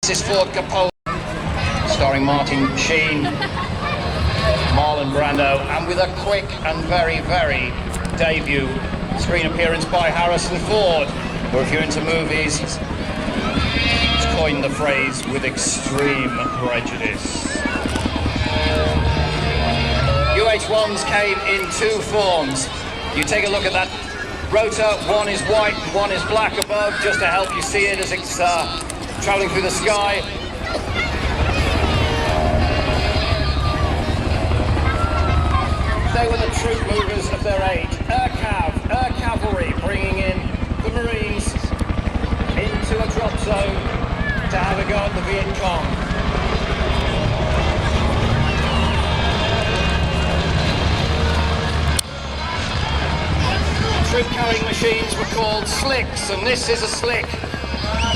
This is Ford Capone, starring Martin Sheen, Marlon Brando, and with a quick and very, very debut screen appearance by Harrison Ford, or if you're into movies, he's coined the phrase with extreme prejudice. UH-1s came in two forms. You take a look at that rotor, one is white and one is black above, just to help you see it as it's traveling through the sky. They were the troop movers of their age. Air Cavalry, bringing in the Marines into a drop zone to have a go at the Viet Cong. Troop-carrying machines were called slicks, and this is a slick.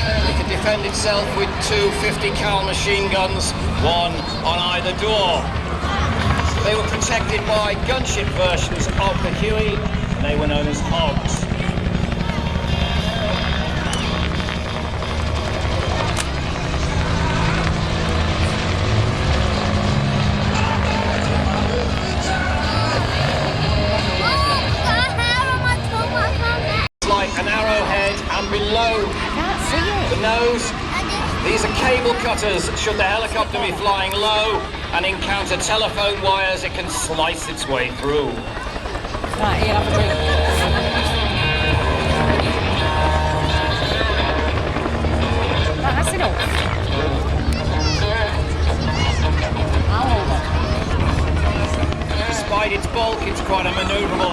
It can defend itself with two 50 cal machine guns, one on either door. They were protected by gunship versions of the Huey, and they were known as hogs. Like an arrowhead, and below the nose, these are cable cutters. Should the helicopter be flying low and encounter telephone wires, it can slice its way through. Right, Ian, have a drink. Right, that's enough. Despite its bulk, it's quite a manoeuvrable